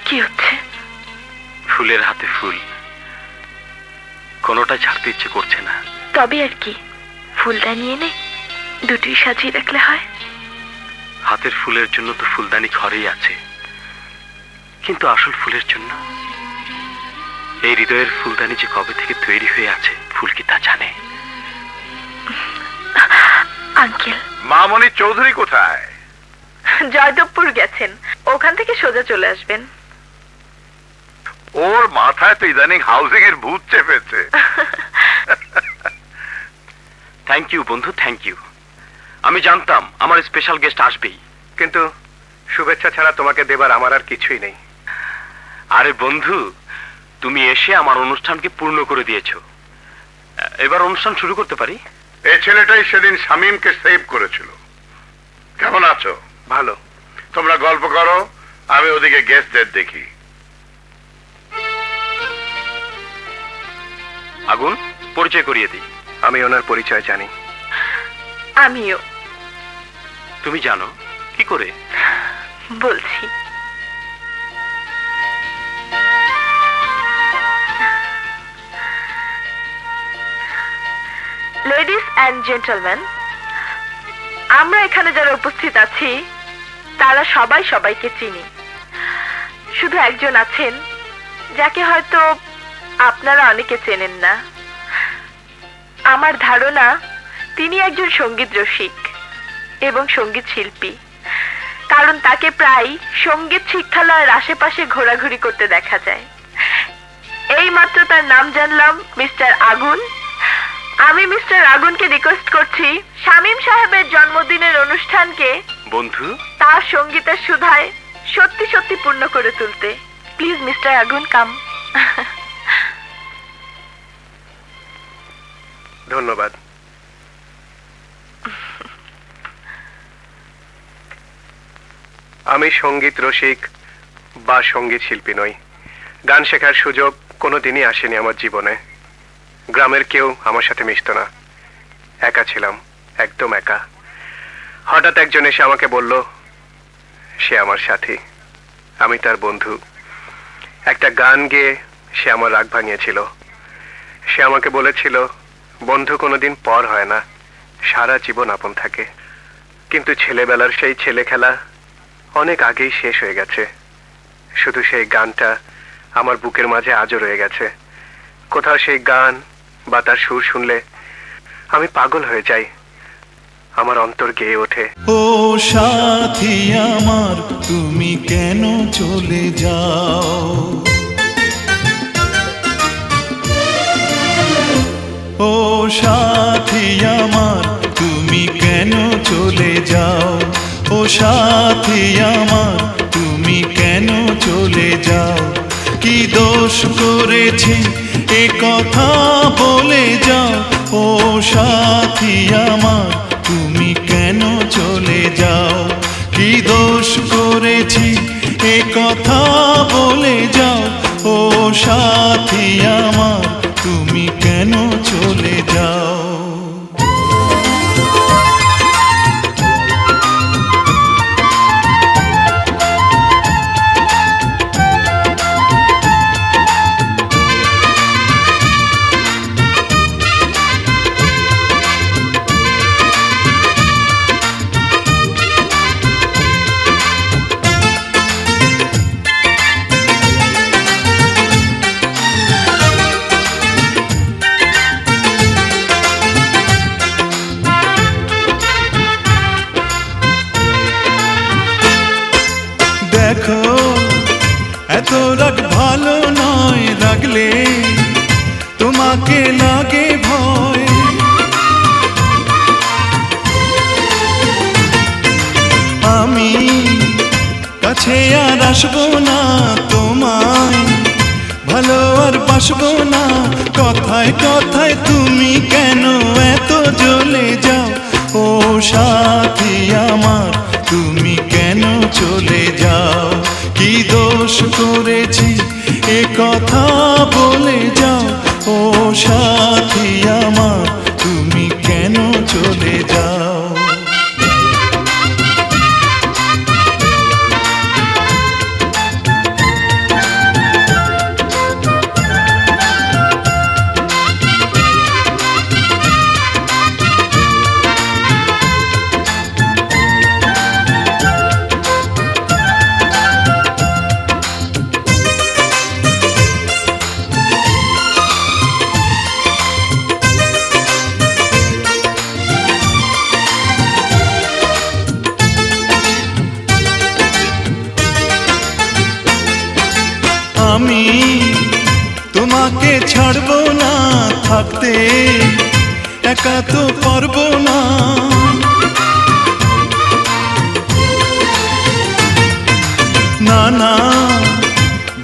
কি হচ্ছে? ফুলের হাতে ফুল, কোনোটা ছাড়তে ইচ্ছে করছে না। তবে আর কি, ফুলদানি এনে দুটোই সাজিয়ে রাখলে হয়। হাতের ফুলের জন্য তো ফুলদানি ঘরেই আছে, কিন্তু আসল ফুলের জন্য এই হৃদয়ের ফুলদানি যে কবে থেকে তৈরি হয়ে আছে, ফুল কি তা জানে? আঙ্কেল, মামনি চৌধুরী কোথায়? জয়দেবপুর গেছেন, ওখান থেকে সোজা চলে আসবেন। ওর মাথায় তো ইদানিং হাউজিং এর ভূত চেপেছে। থ্যাংক ইউ বন্ধু, থ্যাংক ইউ। আমি জানতাম আমার স্পেশাল গেস্ট আসবেই, কিন্তু শুভেচ্ছা ছাড়া তোমাকে দেবার আমার আর কিছুই নেই। আরে বন্ধু, তুমি এসে আমার অনুষ্ঠানকে পূর্ণ করে দিয়েছো। এবার অনুষ্ঠান শুরু করতে পারি? এই ছেলেটাই সেদিন শামীমকে সেভ করেছিল। কেমন আছো? ভালো। তোমরা গল্প করো, আমি ওদিকে গেস্টদের দেখি। আগুন, পরিচয় করিয়ে দিই। আমি ওনার পরিচয় জানি। আমিও। তুমি জানো কি করে? বলছি। লেডিস অ্যান্ড জেন্টলম্যান, আমরা এখানে যারা উপস্থিত আছি তারা সবাই সবাইকে চিনি। শুধু একজন আছেন যাকে হয়তো আপনারা অনেকে চেনেন না। আমার ধারণা তিনি একজন সঙ্গীত রসিক এবং সঙ্গীত শিল্পী, কারণ তাকে প্রায় সঙ্গীত শিক্ষালয়ের আশেপাশে ঘোরাঘুরি করতে দেখা যায়। এই মাত্র তার নাম জানলাম, মিস্টার আগুন। আমি মিস্টার আগুনকে রিকোয়েস্ট করছি শামীম সাহেবের জন্মদিনের অনুষ্ঠানকে বন্ধু তার সঙ্গীতের সুধায় সত্যি সত্যি পূর্ণ করে তুলতে। প্লিজ মিস্টার আগুন, কাম। ধন্যবাদ। আমি সঙ্গীত রসিক বা সঙ্গীত শিল্পী নই। গান শেখার সুযোগ কোনোদিনই আসেনি আমার জীবনে। গ্রামের কেউ আমার সাথে মিশতো না, একা ছিলাম, একদম একা। হঠাৎ একজন এসে আমাকে বলল সে আমার সাথী, আমি তার বন্ধু। একটা গান গেয়ে সে আমার রাগ ভাঙিয়েছিল। সে আমাকে বলেছিল, বন্ধু কোনোদিন পর হয় না, সারা জীবন আপন থাকে। কিন্তু ছেলেবেলার সেই ছেলে খেলা অনেক আগেই শেষ হয়ে গেছে। শুধু সেই গানটা আমার বুকের মাঝে আজও রয়ে গেছে। কোথাও সেই গান বা তার সুর শুনলে আমি পাগল হয়ে যাই, আমার অন্তর গেয়ে ওঠে। ও সাথী আমার, তুমি কেন চলে যাও? ও সাথী আমার, তুমি কেন চলে যাও? ও সাথী আমার, তুমি কেন চলে যাও? কি দোষ করেছি এ কথা বলে যাও? ও সাথী আমার, তুমি কেন চলে যাও? কি দোষ করেছি এ কথা বলে যাও? ও সাথী আমার, তুমি কেন চলে যাও? দেখো এত রাগ ভালো নয়, রাগলে তোমাকে লাগে ভয়। আমি কাছে আর আসবো না, তোমায় ভালো আর বাসবো না। কথায় কথায় তুমি কেন এত জ্বলে যাও? ও সাথী আমার, তুমি কেন চলে যাও? কি দোষ করেছি এ কথা বলে যাও? ও সাথী আমার, তুমি কেন চলে যাও? আমি তোমাকে ছাড়বো না, থাকতে একা তো পারবো না। না না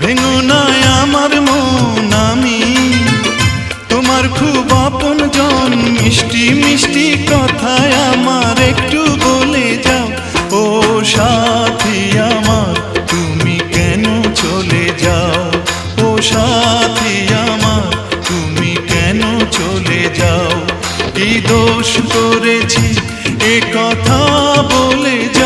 ভেঙো না আমার মন, আমি তোমার খুব আপন জন। মিষ্টি মিষ্টি কথায় আমার একটু বলে যাও, ও সাথী আমার তুমি কেন চলে যাও, ও সাথী আমার তুমি কেন চলে যাও। কি দোষ করেছি এ কথা বলে যাও।